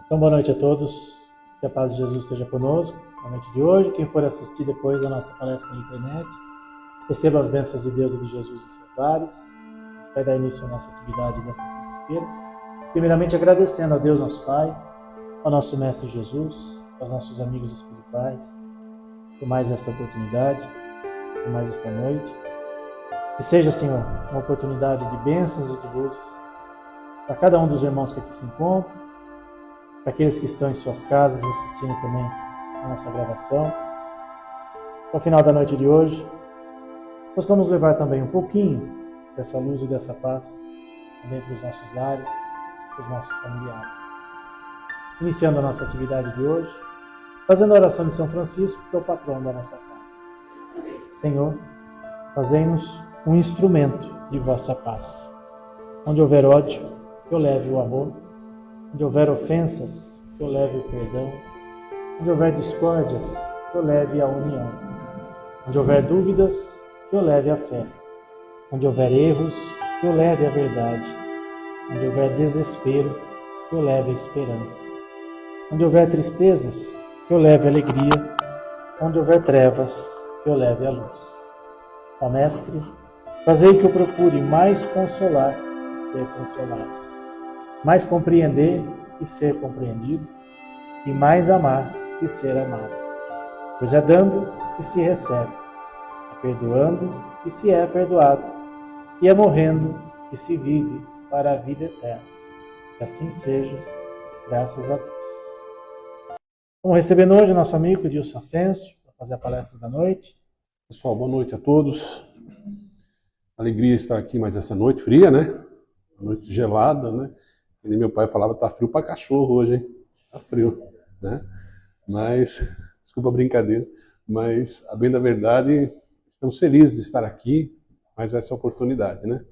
Então, boa noite a todos. Que a paz de Jesus esteja conosco na noite de hoje. Quem for assistir depois a nossa palestra na internet, receba as bênçãos de Deus e de Jesus em seus lares. Vai dar início à nossa atividade desta quinta-feira. Primeiramente, agradecendo a Deus, nosso Pai, ao nosso Mestre Jesus, aos nossos amigos espirituais, por mais esta oportunidade, por mais esta noite. Que seja, Senhor, uma oportunidade de bênçãos e de luzes para cada um dos irmãos que aqui se encontram, para aqueles que estão em suas casas assistindo também a nossa gravação. Ao final da noite de hoje, possamos levar também um pouquinho dessa luz e dessa paz também para os nossos lares, para os nossos familiares. Iniciando a nossa atividade de hoje, fazendo a oração de São Francisco, que é o patrono da nossa casa. Senhor, fazei-nos um instrumento de vossa paz. Onde houver ódio, que eu leve o amor. Onde houver ofensas, que eu leve o perdão. Onde houver discórdias, que eu leve a união. Onde houver dúvidas, que eu leve a fé. Onde houver erros, que eu leve a verdade. Onde houver desespero, que eu leve a esperança. Onde houver tristezas, que eu leve a alegria. Onde houver trevas, que eu leve a luz. Ó Mestre, fazei que eu procure mais consolar que ser consolado, mais compreender que ser compreendido, e mais amar que ser amado. Pois é dando que se recebe, é perdoando que se é perdoado, e é morrendo que se vive para a vida eterna. Que assim seja, graças a Deus. Vamos recebendo hoje nosso amigo Edilson Ascencio, para fazer a palestra da noite. Pessoal, boa noite a todos. Alegria estar aqui mais essa noite fria, né? Noite gelada, né? E meu pai falava, tá frio pra cachorro hoje, hein? Tá frio, né? Mas, desculpa a brincadeira, mas, a bem da verdade, estamos felizes de estar aqui, mais essa oportunidade, né?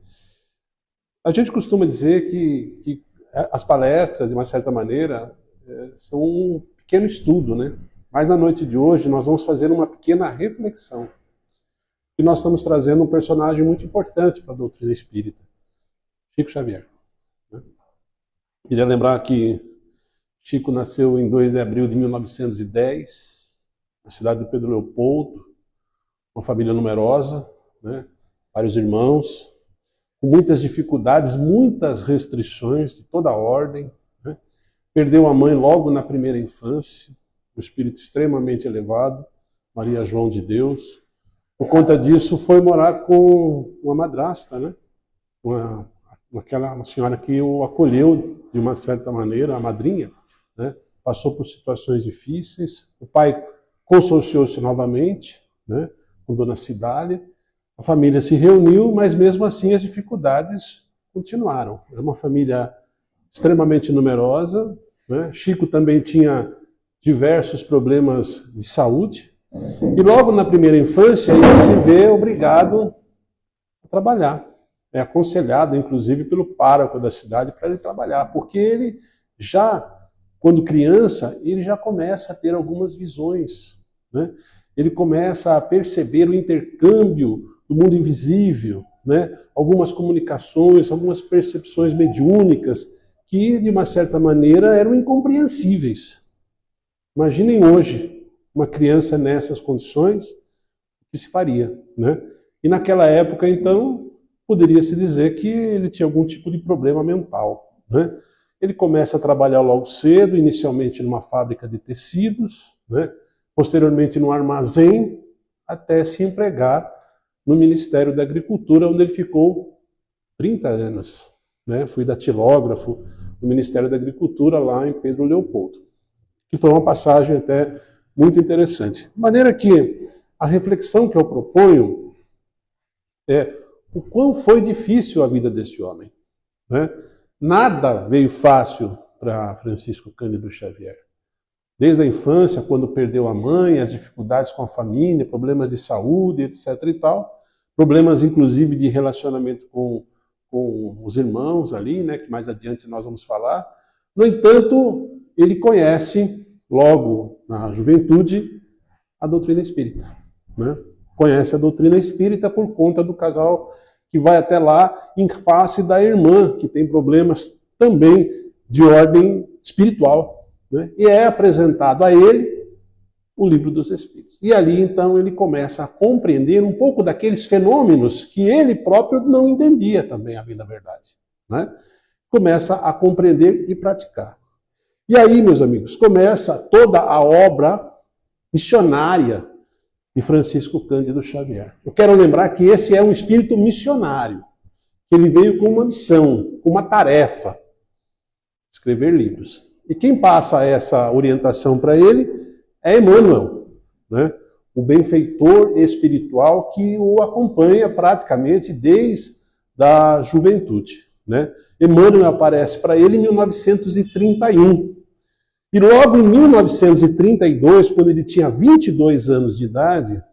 A gente costuma dizer que as palestras, de uma certa maneira, são um pequeno estudo, né? Mas na noite de hoje nós vamos fazer uma pequena reflexão. E nós estamos trazendo um personagem muito importante para a doutrina espírita, Chico Xavier. Queria lembrar que Chico nasceu em 2 de abril de 1910, na cidade de Pedro Leopoldo, uma família numerosa, né? Vários irmãos, com muitas dificuldades, muitas restrições de toda a ordem, né? Perdeu a mãe logo na primeira infância, um espírito extremamente elevado, Maria João de Deus. Por conta disso, foi morar com uma madrasta, né? Uma senhora que o acolheu de uma certa maneira, a madrinha, né? Passou por situações difíceis. O pai consorciou-se novamente, né? Com Dona Cidália. A família se reuniu, mas mesmo assim as dificuldades continuaram. Era uma família extremamente numerosa, né? Chico também tinha diversos problemas de saúde. E logo na primeira infância ele se vê obrigado a trabalhar. É aconselhado, inclusive, pelo pároco da cidade para ele trabalhar, porque ele já, quando criança, ele já começa a ter algumas visões, né? Ele começa a perceber o intercâmbio do mundo invisível, né? Algumas comunicações, algumas percepções mediúnicas que, de uma certa maneira, eram incompreensíveis. Imaginem hoje uma criança nessas condições, o que se faria, né? E naquela época, então, poderia-se dizer que ele tinha algum tipo de problema mental, né? Ele começa a trabalhar logo cedo, inicialmente numa fábrica de tecidos, né? Posteriormente num armazém, até se empregar no Ministério da Agricultura, onde ele ficou 30 anos, né? Foi datilógrafo no Ministério da Agricultura, lá em Pedro Leopoldo, que foi uma passagem até muito interessante. De maneira que a reflexão que eu proponho é o quão foi difícil a vida desse homem, né? Nada veio fácil para Francisco Cândido Xavier. Desde a infância, quando perdeu a mãe, as dificuldades com a família, problemas de saúde, etc. e tal, problemas inclusive de relacionamento com os irmãos ali, né, que mais adiante nós vamos falar. No entanto, ele conhece, logo na juventude, a doutrina espírita, né? Conhece a doutrina espírita por conta do casal que vai até lá em face da irmã, que tem problemas também de ordem espiritual, né? E é apresentado a ele o Livro dos Espíritos. E ali, então, ele começa a compreender um pouco daqueles fenômenos que ele próprio não entendia também, a bem da verdade, né? Começa a compreender e praticar. E aí, meus amigos, começa toda a obra missionária de Francisco Cândido Xavier. Eu quero lembrar que esse é um espírito missionário, que ele veio com uma missão, com uma tarefa, escrever livros. E quem passa essa orientação para ele é Emmanuel, né? O benfeitor espiritual que o acompanha praticamente desde a juventude, né? Emmanuel aparece para ele em 1931. E logo em 1932, quando ele tinha 22 anos de idade,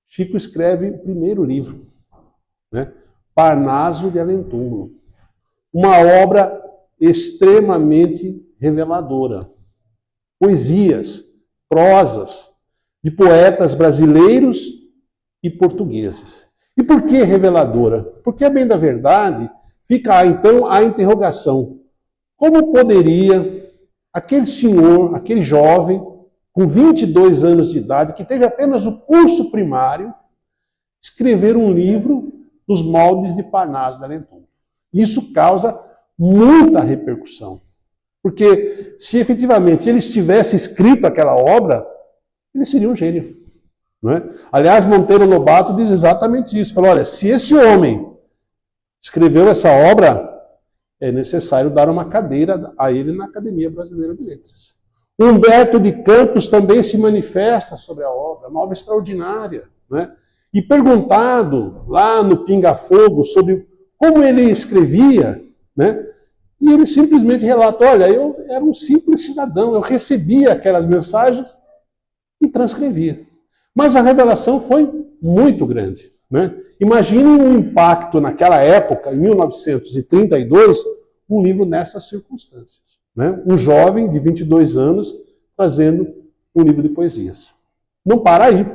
Chico escreve o primeiro livro, né? Parnaso de Além-Túmulo. Uma obra extremamente reveladora. Poesias, prosas de poetas brasileiros e portugueses. E por que reveladora? Porque, a bem da verdade, fica então a interrogação. Como poderia aquele senhor, aquele jovem, com 22 anos de idade, que teve apenas o curso primário, escrever um livro nos moldes de Parnaso de Além-Túmulo? Isso causa muita repercussão. Porque se efetivamente ele tivesse escrito aquela obra, ele seria um gênio, não é? Aliás, Monteiro Lobato diz exatamente isso. Falou, olha, se esse homem escreveu essa obra, é necessário dar uma cadeira a ele na Academia Brasileira de Letras. Humberto de Campos também se manifesta sobre a obra, uma obra extraordinária, né? E perguntado lá no Pinga Fogo sobre como ele escrevia, né? E ele simplesmente relata, olha, eu era um simples cidadão, eu recebia aquelas mensagens e transcrevia. Mas a revelação foi muito grande, né? Imagine um impacto naquela época, em 1932, um livro nessas circunstâncias, né? Um jovem de 22 anos trazendo um livro de poesias. Não para aí.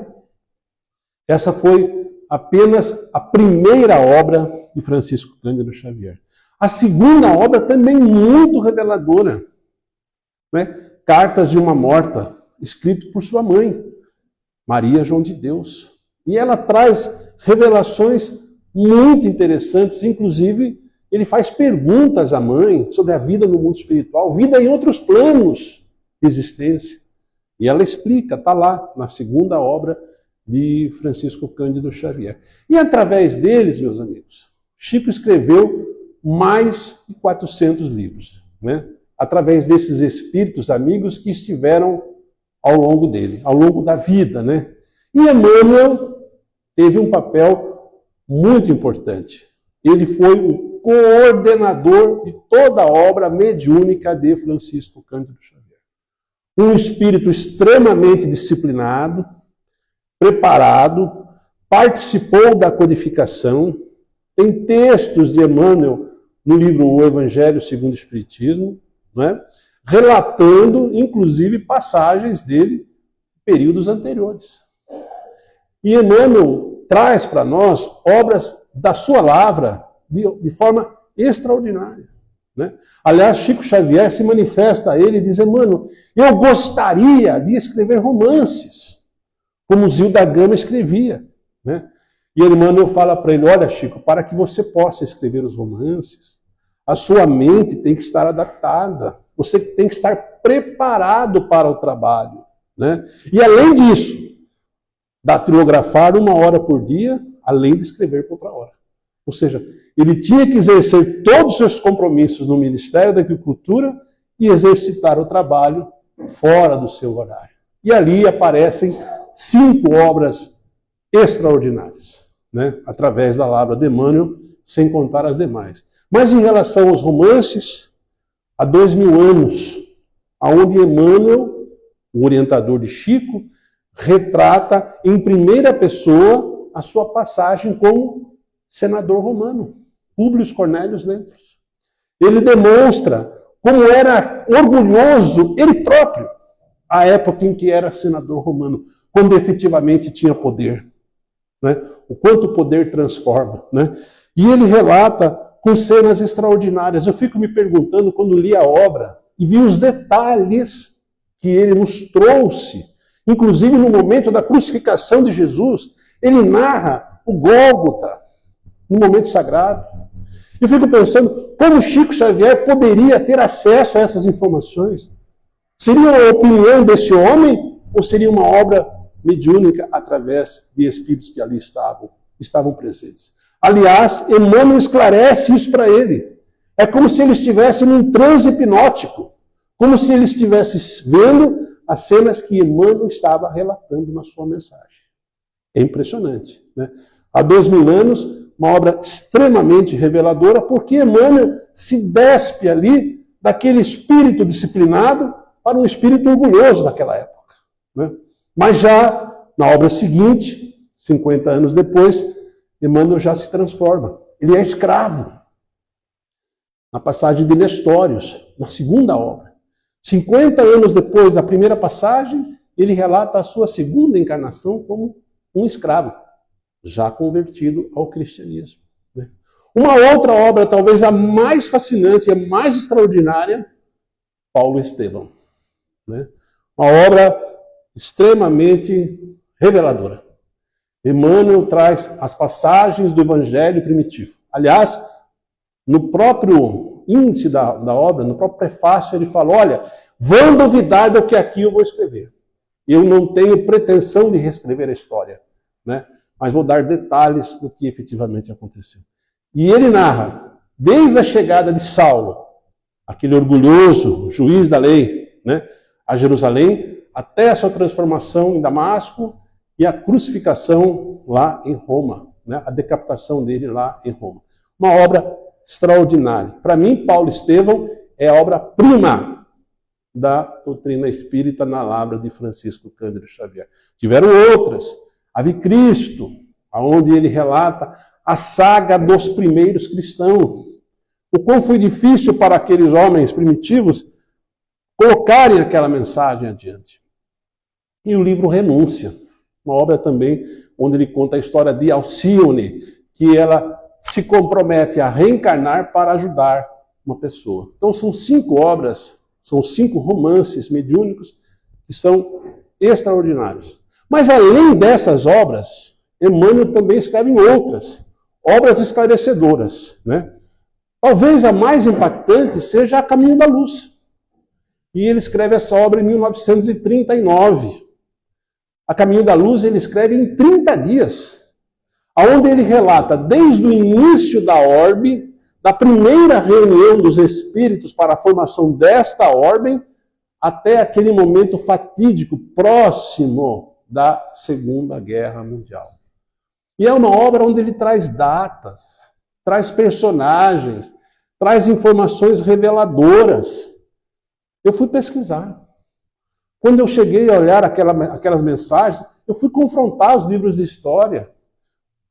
Essa foi apenas a primeira obra de Francisco Cândido Xavier. A segunda obra também muito reveladora, né? Cartas de uma Morta, escrito por sua mãe, Maria João de Deus. E ela traz revelações muito interessantes, inclusive ele faz perguntas à mãe sobre a vida no mundo espiritual, vida em outros planos de existência. E ela explica, está lá na segunda obra de Francisco Cândido Xavier. E através deles, meus amigos, Chico escreveu mais de 400 livros, né? Através desses espíritos amigos que estiveram ao longo dele, ao longo da vida, né? E Emmanuel teve um papel muito importante. Ele foi o coordenador de toda a obra mediúnica de Francisco Cândido Xavier. Um espírito extremamente disciplinado, preparado, participou da codificação. Tem textos de Emmanuel no livro O Evangelho segundo o Espiritismo, né? Relatando, inclusive, passagens dele em períodos anteriores. E Emmanuel traz para nós obras da sua lavra de forma extraordinária, né? Aliás, Chico Xavier se manifesta a ele e diz, Emmanuel, eu gostaria de escrever romances, como Zilda Gama escrevia, né? E Emmanuel fala para ele, olha, Chico, para que você possa escrever os romances, a sua mente tem que estar adaptada, você tem que estar preparado para o trabalho, né? E além disso, datilografar 1 hora por dia, além de escrever por outra hora. Ou seja, ele tinha que exercer todos os seus compromissos no Ministério da Agricultura e exercitar o trabalho fora do seu horário. E ali aparecem 5 obras extraordinárias, né? Através da lavra de Emmanuel, sem contar as demais. Mas em relação aos romances, há 2000 anos, onde Emmanuel, o orientador de Chico, retrata em primeira pessoa a sua passagem como senador romano, Públio Cornélios Lentulus. Ele demonstra como era orgulhoso ele próprio à época em que era senador romano, quando efetivamente tinha poder, né? O quanto o poder transforma, né? E ele relata com cenas extraordinárias. Eu fico me perguntando, quando li a obra, e vi os detalhes que ele nos trouxe. Inclusive, no momento da crucificação de Jesus, ele narra o Gólgota, no momento sagrado. Eu fico pensando, como Chico Xavier poderia ter acesso a essas informações? Seria a opinião desse homem ou seria uma obra mediúnica através de espíritos que ali estavam presentes? Aliás, Emmanuel esclarece isso para ele. É como se ele estivesse num transe hipnótico, como se ele estivesse vendo as cenas que Emmanuel estava relatando na sua mensagem. É impressionante, né? Há 2000 anos, uma obra extremamente reveladora, porque Emmanuel se despe ali daquele espírito disciplinado para um espírito orgulhoso daquela época, né? Mas já na obra seguinte, 50 anos depois, Emmanuel já se transforma. Ele é escravo. Na passagem de Nestórios, na segunda obra. 50 anos depois da primeira passagem, ele relata a sua segunda encarnação como um escravo, já convertido ao cristianismo, né? Uma outra obra, talvez a mais fascinante e a mais extraordinária, Paulo Estevão, né? Uma obra extremamente reveladora. Emmanuel traz as passagens do Evangelho primitivo. Aliás, no próprio índice da obra, no próprio prefácio, ele fala, olha, vão duvidar do que aqui eu vou escrever. Eu não tenho pretensão de reescrever a história, né? Mas vou dar detalhes do que efetivamente aconteceu. E ele narra, desde a chegada de Saulo, aquele orgulhoso juiz da lei, né, a Jerusalém, até a sua transformação em Damasco e a crucificação lá em Roma, né, a decapitação dele lá em Roma. Uma obra extraordinária. Para mim, Paulo Estevão é a obra-prima da doutrina espírita na Lavra de Francisco Cândido Xavier. Tiveram outras. Ave Cristo, onde ele relata a saga dos primeiros cristãos. O quão foi difícil para aqueles homens primitivos colocarem aquela mensagem adiante. E o livro Renúncia, uma obra também onde ele conta a história de Alcione, que ela se compromete a reencarnar para ajudar uma pessoa. Então são 5 obras, são 5 romances mediúnicos que são extraordinários. Mas além dessas obras, Emmanuel também escreve em outras, obras esclarecedoras, né? Talvez a mais impactante seja A Caminho da Luz. E ele escreve essa obra em 1939. A Caminho da Luz ele escreve em 30 dias, onde ele relata desde o início da orbe, da primeira reunião dos espíritos para a formação desta ordem, até aquele momento fatídico, próximo da Segunda Guerra Mundial. E é uma obra onde ele traz datas, traz personagens, traz informações reveladoras. Eu fui pesquisar. Quando eu cheguei a olhar aquelas mensagens, eu fui confrontar os livros de história.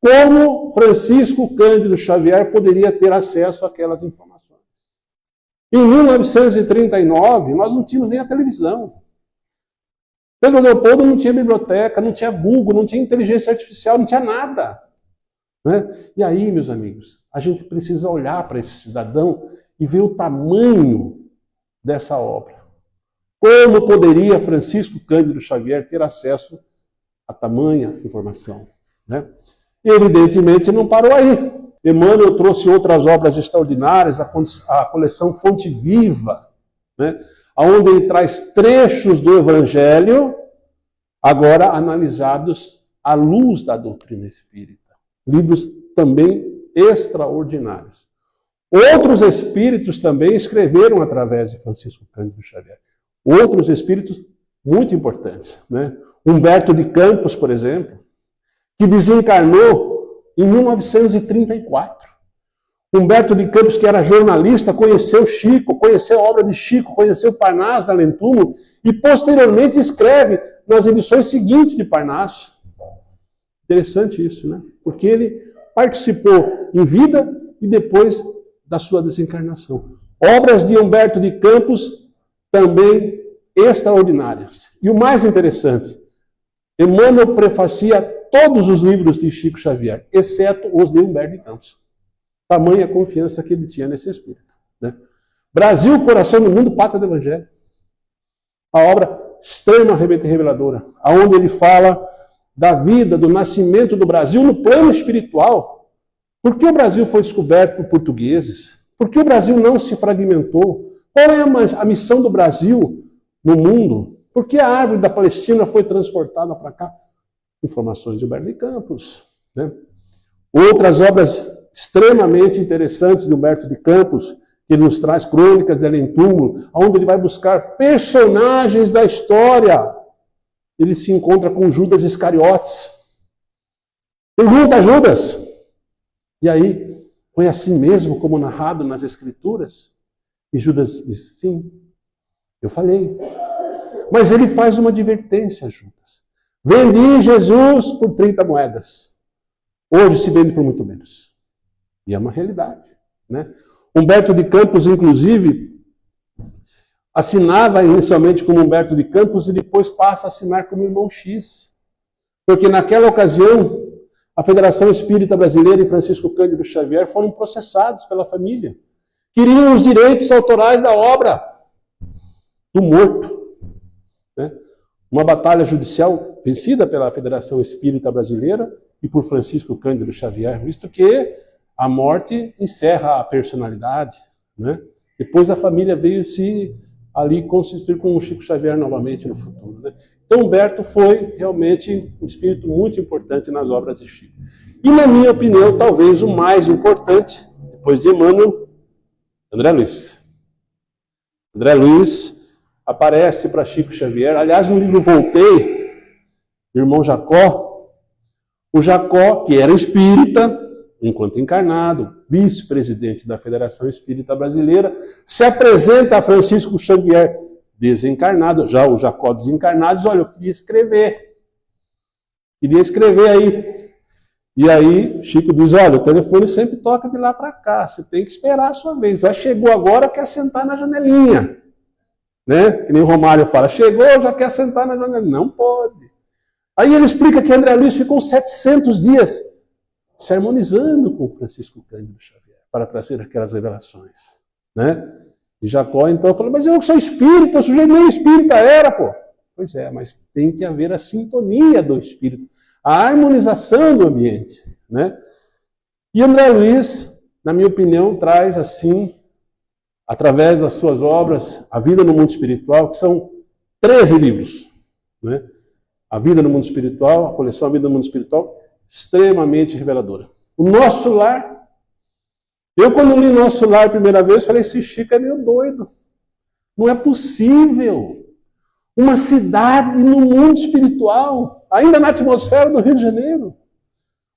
Como Francisco Cândido Xavier poderia ter acesso àquelas informações? Em 1939, nós não tínhamos nem a televisão. Pedro Leopoldo não tinha biblioteca, não tinha Google, não tinha inteligência artificial, não tinha nada, né? E aí, meus amigos, a gente precisa olhar para esse cidadão e ver o tamanho dessa obra. Como poderia Francisco Cândido Xavier ter acesso a tamanha informação, né? E, evidentemente, não parou aí. Emmanuel trouxe outras obras extraordinárias, a coleção Fonte Viva, né? Onde ele traz trechos do Evangelho, agora analisados à luz da doutrina espírita. Livros também extraordinários. Outros espíritos também escreveram através de Francisco Cândido Xavier. Outros espíritos muito importantes, né? Humberto de Campos, por exemplo, que desencarnou em 1934. Humberto de Campos, que era jornalista, conheceu Chico, conheceu a obra de Chico, conheceu Parnaso da Lentuno e posteriormente escreve nas edições seguintes de Parnaso. Interessante isso, né? Porque ele participou em vida e depois da sua desencarnação. Obras de Humberto de Campos também extraordinárias. E o mais interessante, Emmanuel prefacia todos os livros de Chico Xavier, exceto os de Humberto de Campos. Tamanha confiança que ele tinha nesse espírito, né? Brasil, coração do mundo, pátria do Evangelho. A obra extremamente reveladora, aonde ele fala da vida, do nascimento do Brasil no plano espiritual. Por que o Brasil foi descoberto por portugueses? Por que o Brasil não se fragmentou? Qual é a missão do Brasil no mundo? Por que a árvore da Palestina foi transportada para cá? Informações de Humberto de Campos. Né? Outras obras extremamente interessantes de Humberto de Campos, que ele nos traz crônicas de Além Túmulo, onde ele vai buscar personagens da história. Ele se encontra com Judas Iscariotes. Pergunta a Judas. E aí, foi assim mesmo como narrado nas Escrituras? E Judas disse, sim, eu falei. Mas ele faz uma advertência a Judas. Vendi Jesus por 30 moedas. Hoje se vende por muito menos. E é uma realidade, né? Humberto de Campos, inclusive, assinava inicialmente como Humberto de Campos e depois passa a assinar como Irmão X. Porque naquela ocasião, a Federação Espírita Brasileira e Francisco Cândido Xavier foram processados pela família. Queriam os direitos autorais da obra do morto. Né? Uma batalha judicial vencida pela Federação Espírita Brasileira e por Francisco Cândido Xavier, visto que a morte encerra a personalidade. Né? Depois a família veio se ali constituir com o Chico Xavier novamente no futuro. Né? Então Humberto foi realmente um espírito muito importante nas obras de Chico. E na minha opinião, talvez o mais importante, depois de Emmanuel, André Luiz. André Luiz aparece para Chico Xavier. Aliás, no livro Voltei, do irmão Jacó, o Jacó, que era espírita, enquanto encarnado, vice-presidente da Federação Espírita Brasileira, se apresenta a Francisco Xavier desencarnado, já o Jacó desencarnado, diz, olha, eu queria escrever aí. E aí Chico diz, olha, o telefone sempre toca de lá para cá, você tem que esperar a sua vez. Já chegou agora, quer sentar na janelinha. Né? Que nem o Romário fala, chegou, já quer sentar na janelinha. Não pode. Aí ele explica que André Luiz ficou 700 dias sermonizando com Francisco Cândido Xavier para trazer aquelas revelações. Né? E Jacó então falou, mas eu sou espírita, o sujeito nem espírita era, pô. Pois é, mas tem que haver a sintonia do espírito, a harmonização do ambiente. Né? E André Luiz, na minha opinião, traz assim, através das suas obras, A Vida no Mundo Espiritual, que são 13 livros. Né? A Vida no Mundo Espiritual, a coleção A Vida no Mundo Espiritual, extremamente reveladora. O Nosso Lar. Eu, quando li Nosso Lar a primeira vez, falei, esse Chico é meio doido. Não é possível. Uma cidade no mundo espiritual, ainda na atmosfera do Rio de Janeiro,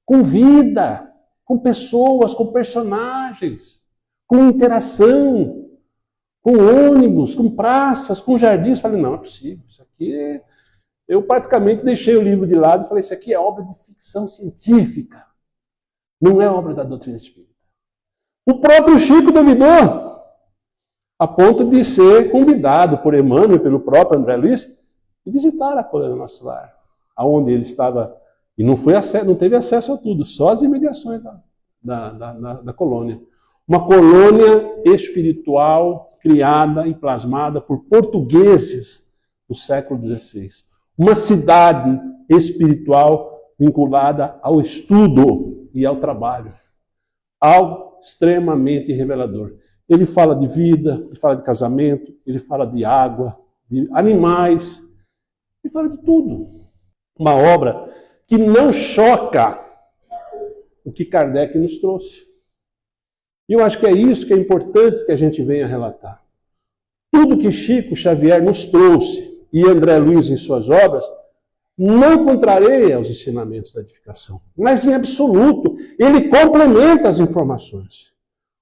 com vida, com pessoas, com personagens, com interação, com ônibus, com praças, com jardins. Falei, não é possível. Isso aqui Eu praticamente deixei o livro de lado e falei, isso aqui é obra de ficção científica. Não é obra da doutrina espírita. O próprio Chico duvidou, a ponto de ser convidado por Emmanuel e pelo próprio André Luiz e visitar a colônia Nosso Lar, aonde ele estava, e não teve acesso a tudo, só as imediações da colônia. Uma colônia espiritual criada e plasmada por portugueses do século XVI. Uma cidade espiritual vinculada ao estudo e ao trabalho. Algo extremamente revelador. Ele fala de vida, ele fala de casamento, ele fala de água, de animais, ele fala de tudo. Uma obra que não choca o que Kardec nos trouxe. E eu acho que é isso que é importante que a gente venha relatar. Tudo que Chico Xavier nos trouxe e André Luiz em suas obras não contraria os ensinamentos da edificação, mas em absoluto ele complementa as informações.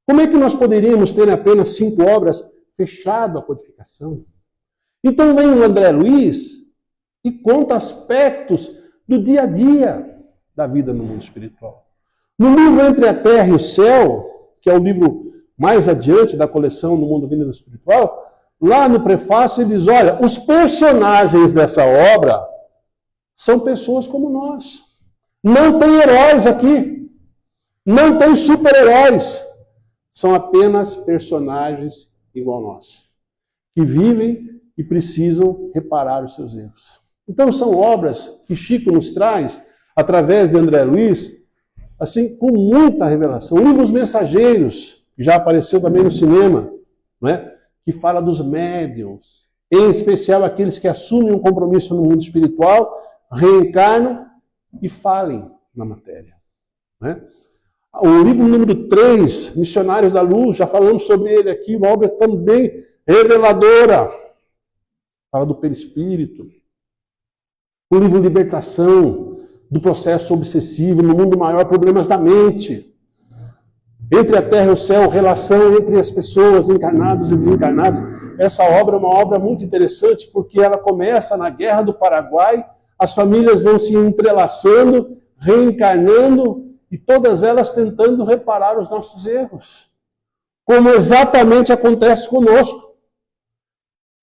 Como é que nós poderíamos ter apenas 5 obras fechado a codificação? Então vem o André Luiz e conta aspectos do dia a dia da vida no mundo espiritual. No livro Entre a Terra e o Céu, que é o livro mais adiante da coleção No Mundo Vida Espiritual, lá no prefácio ele diz, olha, os personagens dessa obra são pessoas como nós. Não tem heróis aqui. Não tem super-heróis. São apenas personagens igual nós, que vivem e precisam reparar os seus erros. Então são obras que Chico nos traz, através de André Luiz, assim, com muita revelação. O livro Os Mensageiros, que já apareceu também no cinema, né? Que fala dos médiuns, em especial aqueles que assumem um compromisso no mundo espiritual, reencarnam e falem na matéria. Né? O livro número 3, Missionários da Luz, já falamos sobre ele aqui, uma obra também reveladora. Fala do perispírito. O livro Libertação, do processo obsessivo no mundo maior, problemas da mente. Entre a terra e o céu, relação entre as pessoas, encarnados e desencarnados. Essa obra é uma obra muito interessante porque ela começa na Guerra do Paraguai, as famílias vão se entrelaçando, reencarnando e todas elas tentando reparar os nossos erros. Como exatamente acontece conosco,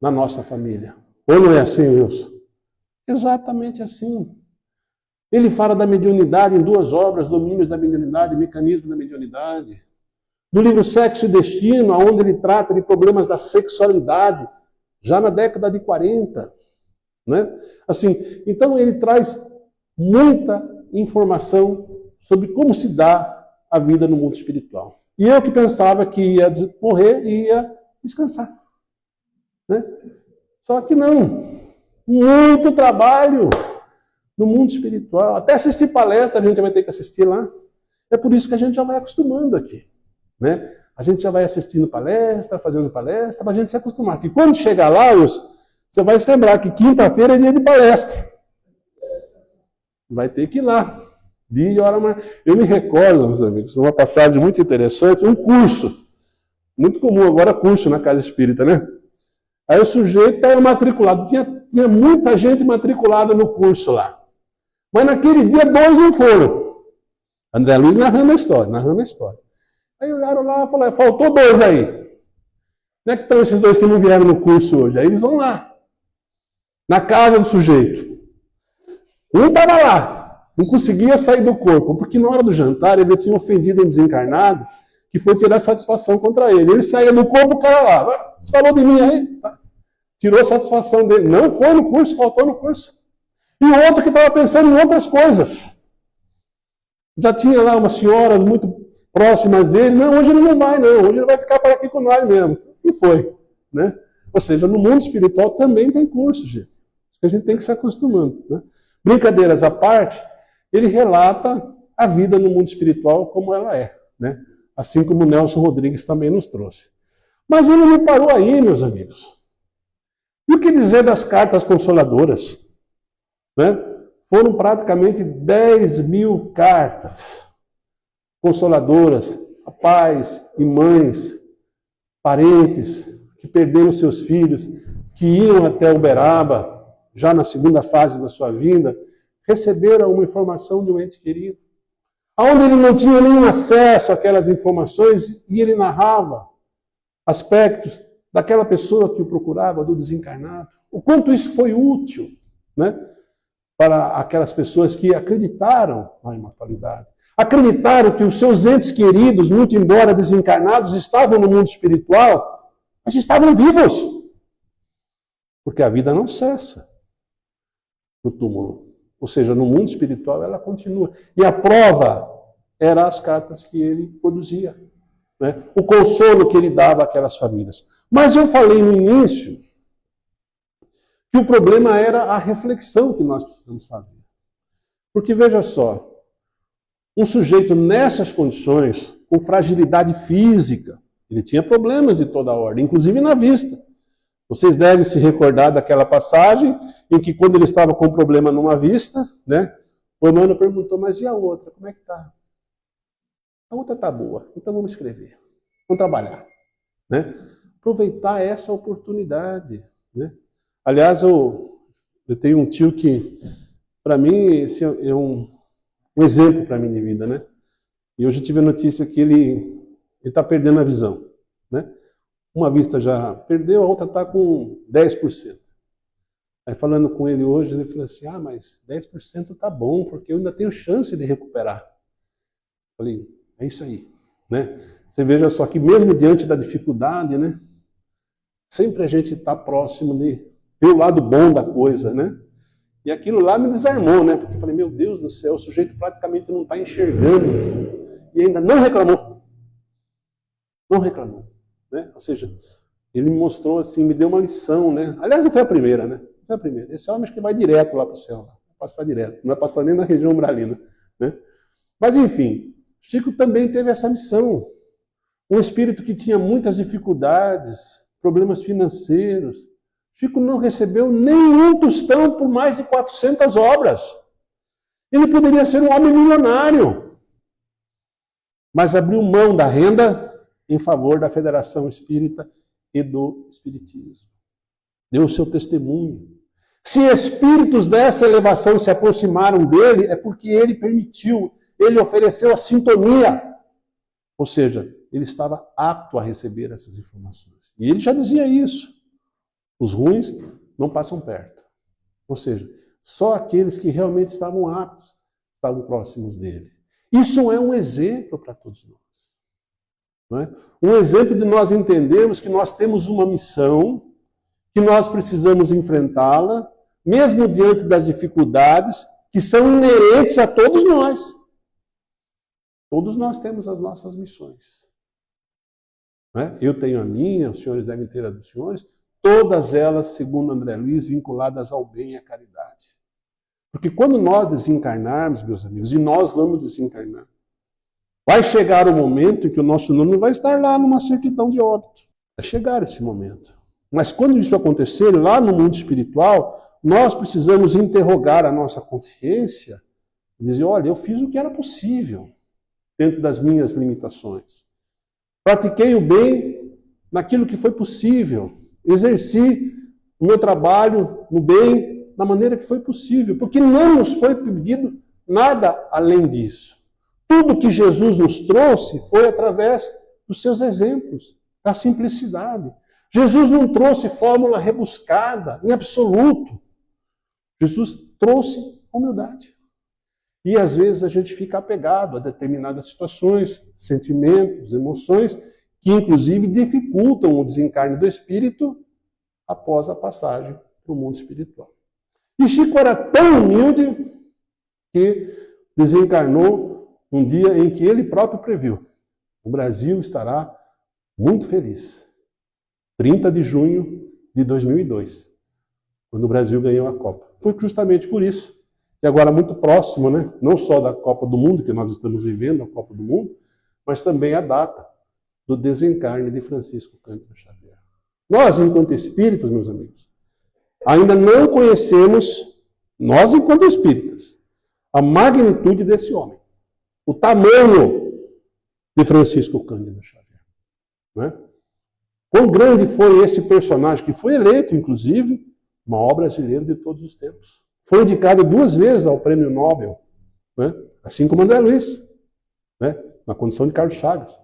na nossa família. Ou não é assim, Wilson? Exatamente assim. Ele fala da mediunidade em 2 obras, Domínios da Mediunidade e Mecanismo da Mediunidade. No livro Sexo e Destino, onde ele trata de problemas da sexualidade, já na década de 40. Né? Assim, então ele traz muita informação sobre como se dá a vida no mundo espiritual. E eu que pensava que ia morrer e ia descansar. Né? Só que não. Muito trabalho no mundo espiritual. Até assistir palestra a gente vai ter que assistir lá. É por isso que a gente já vai acostumando aqui. Né? A gente já vai assistindo palestra, fazendo palestra, para a gente se acostumar. Porque quando chegar lá, Wilson, você vai se lembrar que quinta-feira é dia de palestra. Vai ter que ir lá. Dia e hora mais. Eu me recordo, meus amigos, uma passagem muito interessante, um curso. Muito comum agora curso na Casa Espírita, né? Aí o sujeito estava matriculado. Tinha muita gente matriculada no curso lá. Mas naquele dia 2 não foram. André Luiz narrando a história. Aí olharam lá e falaram, faltou 2 aí. Como é que estão esses 2 que não vieram no curso hoje? Aí eles vão lá. Na casa do sujeito. Um estava lá. Não conseguia sair do corpo. Porque na hora do jantar ele tinha ofendido um desencarnado que foi tirar satisfação contra ele. Ele saía do corpo, o cara lá. Você falou de mim aí? Tá. Tirou a satisfação dele. Não foi no curso, faltou no curso. E o outro que estava pensando em outras coisas. Já tinha lá umas senhoras muito próximas dele. Não, hoje ele não vai, não. Hoje ele vai ficar por aqui com nós mesmo. E foi. Né? Ou seja, no mundo espiritual também tem curso, gente. A gente tem que se acostumando. Né? Brincadeiras à parte, ele relata a vida no mundo espiritual como ela é. Né? Assim como o Nelson Rodrigues também nos trouxe. Mas ele não parou aí, meus amigos. E o que dizer das cartas consoladoras? Né? Foram praticamente 10.000 cartas consoladoras a pais e mães, parentes que perderam seus filhos, que iam até Uberaba, já na segunda fase da sua vinda, receberam uma informação de um ente querido, onde ele não tinha nenhum acesso àquelas informações e ele narrava aspectos daquela pessoa que o procurava, do desencarnado. O quanto isso foi útil, né, para aquelas pessoas que acreditaram na imortalidade. Acreditaram que os seus entes queridos, muito embora desencarnados, estavam no mundo espiritual, mas estavam vivos. Porque a vida não cessa no túmulo. Ou seja, no mundo espiritual ela continua. E a prova eram as cartas que ele produzia. Né? O consolo que ele dava àquelas famílias. Mas eu falei no início que o problema era a reflexão que nós precisamos fazer. Porque veja só, um sujeito nessas condições, com fragilidade física, ele tinha problemas de toda a ordem, inclusive na vista. Vocês devem se recordar daquela passagem em que quando ele estava com problema numa vista, né, o Emmanuel perguntou, mas e a outra? Como é que está? A outra está boa, então vamos escrever, vamos trabalhar. Né? Aproveitar essa oportunidade. Né? Aliás, eu tenho um tio que, para mim, esse é um exemplo para mim de vida. Né? E hoje eu tive a notícia que ele está perdendo a visão. Né? Uma vista já perdeu, a outra está com 10%. Aí falando com ele hoje, ele falou assim, mas 10% está bom, porque eu ainda tenho chance de recuperar. Falei, é isso aí. Né? Você veja só que mesmo diante da dificuldade, né, sempre a gente está próximo de ver o lado bom da coisa, né? E aquilo lá me desarmou, né? Porque eu falei, meu Deus do céu, o sujeito praticamente não está enxergando e ainda não reclamou. Não reclamou, né? Ou seja, ele me mostrou assim, me deu uma lição, né? Aliás, não foi a primeira, né? Não foi a primeira. Esse homem acho que vai direto lá para o céu, vai passar direto, não vai passar nem na região umbralina, né? Mas enfim, Chico também teve essa missão. Um espírito que tinha muitas dificuldades, problemas financeiros. Chico não recebeu nenhum tostão por mais de 400 obras. Ele poderia ser um homem milionário, mas abriu mão da renda em favor da Federação Espírita e do Espiritismo. Deu o seu testemunho. Se espíritos dessa elevação se aproximaram dele, é porque ele permitiu, ele ofereceu a sintonia. Ou seja, ele estava apto a receber essas informações. E ele já dizia isso. Os ruins não passam perto. Ou seja, só aqueles que realmente estavam aptos estavam próximos dele. Isso é um exemplo para todos nós. Não é? Um exemplo de nós entendermos que nós temos uma missão, que nós precisamos enfrentá-la, mesmo diante das dificuldades que são inerentes a todos nós. Todos nós temos as nossas missões. Não é? Eu tenho a minha, os senhores devem ter a dos senhores, todas elas, segundo André Luiz, vinculadas ao bem e à caridade. Porque quando nós desencarnarmos, meus amigos, e nós vamos desencarnar, vai chegar o momento em que o nosso nome vai estar lá numa certidão de óbito. Vai chegar esse momento. Mas quando isso acontecer, lá no mundo espiritual, nós precisamos interrogar a nossa consciência e dizer, olha, eu fiz o que era possível dentro das minhas limitações. Pratiquei o bem naquilo que foi possível. Exerci o meu trabalho no bem da maneira que foi possível, porque não nos foi pedido nada além disso. Tudo que Jesus nos trouxe foi através dos seus exemplos, da simplicidade. Jesus não trouxe fórmula rebuscada, em absoluto. Jesus trouxe humildade. E às vezes a gente fica apegado a determinadas situações, sentimentos, emoções, que inclusive dificultam o desencarne do espírito após a passagem para o mundo espiritual. E Chico era tão humilde que desencarnou um dia em que ele próprio previu. O Brasil estará muito feliz. 30 de junho de 2002, quando o Brasil ganhou a Copa. Foi justamente por isso. E agora muito próximo, né? Não só da Copa do Mundo, que nós estamos vivendo, a Copa do Mundo, mas também a data do desencarne de Francisco Cândido Xavier. Nós, enquanto espíritas, meus amigos, ainda não conhecemos, nós enquanto espíritas, a magnitude desse homem, o tamanho de Francisco Cândido Xavier. Né? Quão grande foi esse personagem, que foi eleito, inclusive, o maior brasileiro de todos os tempos. Foi indicado 2 vezes ao Prêmio Nobel, né? Assim como André Luiz, né? Na condição de Carlos Chagas.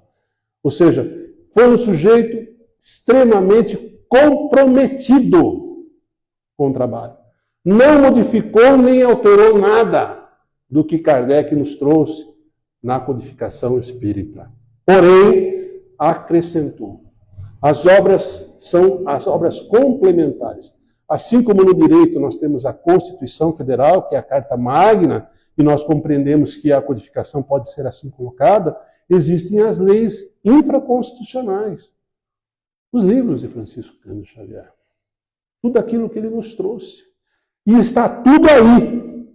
Ou seja, foi um sujeito extremamente comprometido com o trabalho. Não modificou nem alterou nada do que Kardec nos trouxe na codificação espírita. Porém, acrescentou. As obras são as obras complementares. Assim como no direito nós temos a Constituição Federal, que é a Carta Magna, e nós compreendemos que a codificação pode ser assim colocada, existem as leis infraconstitucionais. Os livros de Francisco Cândido Xavier. Tudo aquilo que ele nos trouxe. E está tudo aí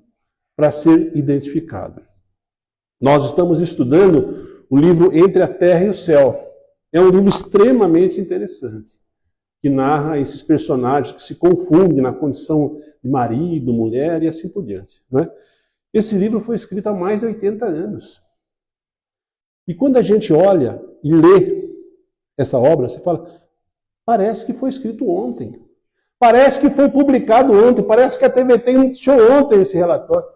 para ser identificado. Nós estamos estudando o livro Entre a Terra e o Céu. É um livro extremamente interessante, que narra esses personagens que se confundem na condição de marido, mulher e assim por diante. Né? Esse livro foi escrito há mais de 80 anos. E quando a gente olha e lê essa obra, você fala, parece que foi escrito ontem. Parece que foi publicado ontem. Parece que a TVT noticiou ontem esse relatório.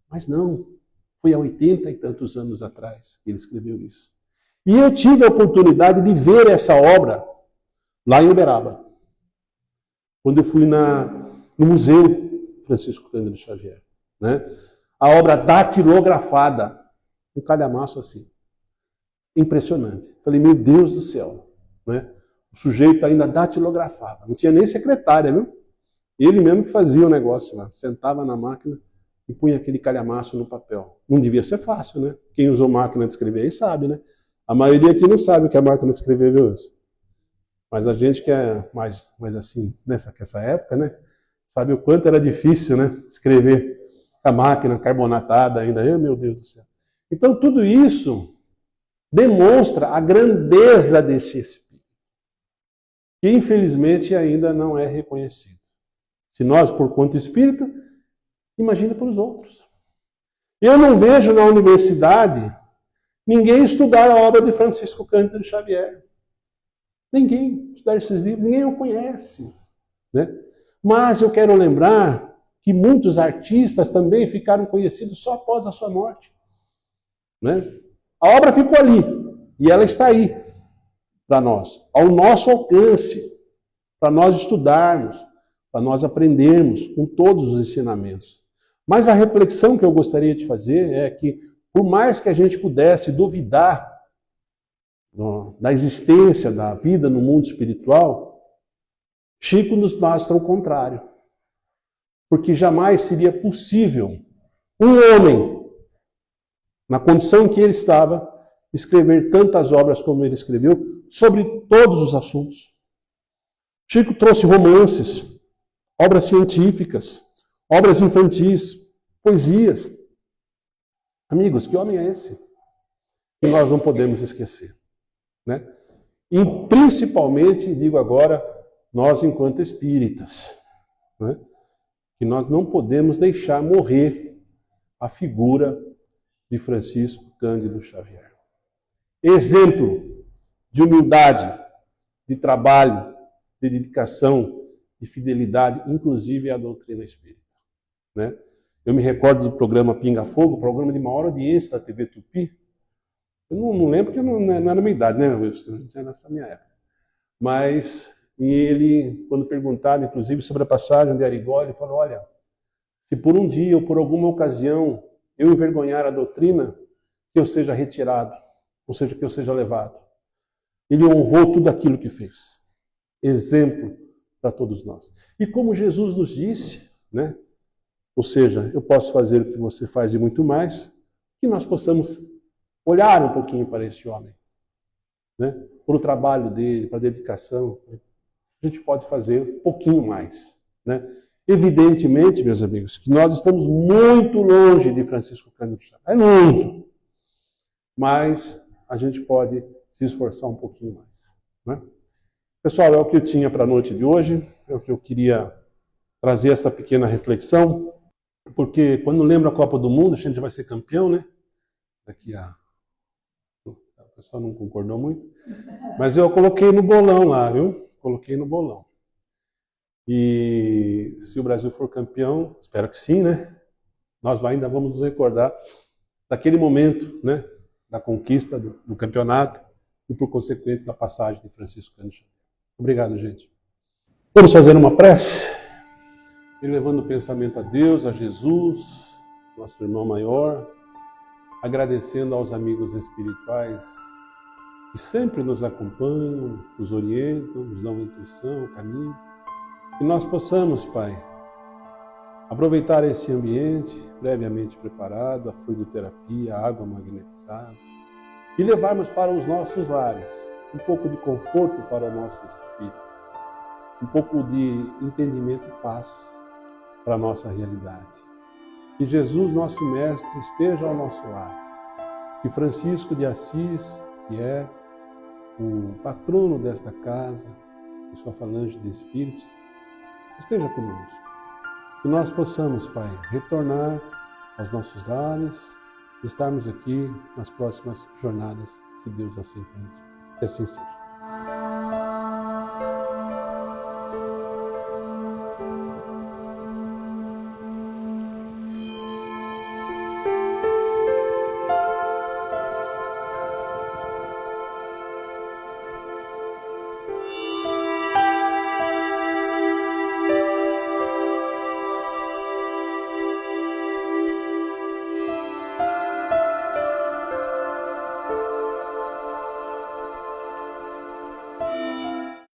Mas não, foi há 80 e tantos anos atrás que ele escreveu isso. E eu tive a oportunidade de ver essa obra lá em Uberaba, quando eu fui no Museu Francisco Cândido Xavier. Né? A obra datilografada, um calhamaço assim. Impressionante. Falei, meu Deus do céu. Né? O sujeito ainda datilografava. Não tinha nem secretária, viu? Ele mesmo que fazia o negócio lá. Sentava na máquina e punha aquele calhamaço no papel. Não devia ser fácil, né? Quem usou máquina de escrever aí sabe, né? A maioria aqui não sabe o que é máquina de escrever, viu? Mas a gente que é mais assim, nessa época, né? Sabe o quanto era difícil, né? Escrever a máquina carbonatada ainda. Meu Deus do céu. Então, tudo isso demonstra a grandeza desse Espírito, que infelizmente ainda não é reconhecido. Se nós, por conta espírita, imagine para os outros. Eu não vejo na universidade ninguém estudar a obra de Francisco Cândido Xavier. Ninguém estudar esses livros, ninguém o conhece. Né? Mas eu quero lembrar que muitos artistas também ficaram conhecidos só após a sua morte. Né? A obra ficou ali, e ela está aí para nós, ao nosso alcance, para nós estudarmos, para nós aprendermos com todos os ensinamentos. Mas a reflexão que eu gostaria de fazer é que, por mais que a gente pudesse duvidar da existência da vida no mundo espiritual, Chico nos mostra o contrário. Porque jamais seria possível um homem, na condição em que ele estava, escrever tantas obras como ele escreveu, sobre todos os assuntos. Chico trouxe romances, obras científicas, obras infantis, poesias. Amigos, que homem é esse? Que nós não podemos esquecer. Né? E principalmente, digo agora, nós enquanto espíritas, né? Que nós não podemos deixar morrer a figura de Francisco Cândido Xavier. Exemplo de humildade, de trabalho, de dedicação, de fidelidade, inclusive à doutrina espírita. Né? Eu me recordo do programa Pinga Fogo, programa de maior audiência da TV Tupi. Eu não lembro porque não era na minha idade, né, Wilson? Não tinha nessa minha época. Mas ele, quando perguntado, inclusive, sobre a passagem de Arigó, ele falou, olha, se por um dia ou por alguma ocasião eu envergonhar a doutrina, que eu seja retirado, ou seja, que eu seja levado. Ele honrou tudo aquilo que fez. Exemplo para todos nós. E como Jesus nos disse, né? Ou seja, eu posso fazer o que você faz e muito mais, que nós possamos olhar um pouquinho para esse homem, né? Para o trabalho dele, para a dedicação. A gente pode fazer um pouquinho mais, né? Evidentemente, meus amigos, que nós estamos muito longe de Francisco Cândido Xavier. É muito. Mas a gente pode se esforçar um pouquinho mais, né? Pessoal, é o que eu tinha para a noite de hoje. É o que eu queria trazer essa pequena reflexão. Porque quando lembra a Copa do Mundo, a gente vai ser campeão, né? Daqui a... O pessoal não concordou muito. Mas eu coloquei no bolão lá, viu? Coloquei no bolão. E se o Brasil for campeão, espero que sim, né? Nós ainda vamos nos recordar daquele momento, né? Da conquista do campeonato e, por consequente, da passagem de Francisco Cândido Xavier. Obrigado, gente. Vamos fazer uma prece? Elevando o pensamento a Deus, a Jesus, nosso irmão maior, agradecendo aos amigos espirituais que sempre nos acompanham, nos orientam, nos dão a intuição, o caminho. Que nós possamos, Pai, aproveitar esse ambiente previamente preparado, a fluidoterapia, a água magnetizada, e levarmos para os nossos lares um pouco de conforto para o nosso espírito, um pouco de entendimento e paz para a nossa realidade. Que Jesus, nosso Mestre, esteja ao nosso lado. Que Francisco de Assis, que é o patrono desta casa, e sua falange de espíritos, esteja conosco. Que nós possamos, Pai, retornar aos nossos lares, estarmos aqui nas próximas jornadas, se Deus assim permitir. Que assim seja.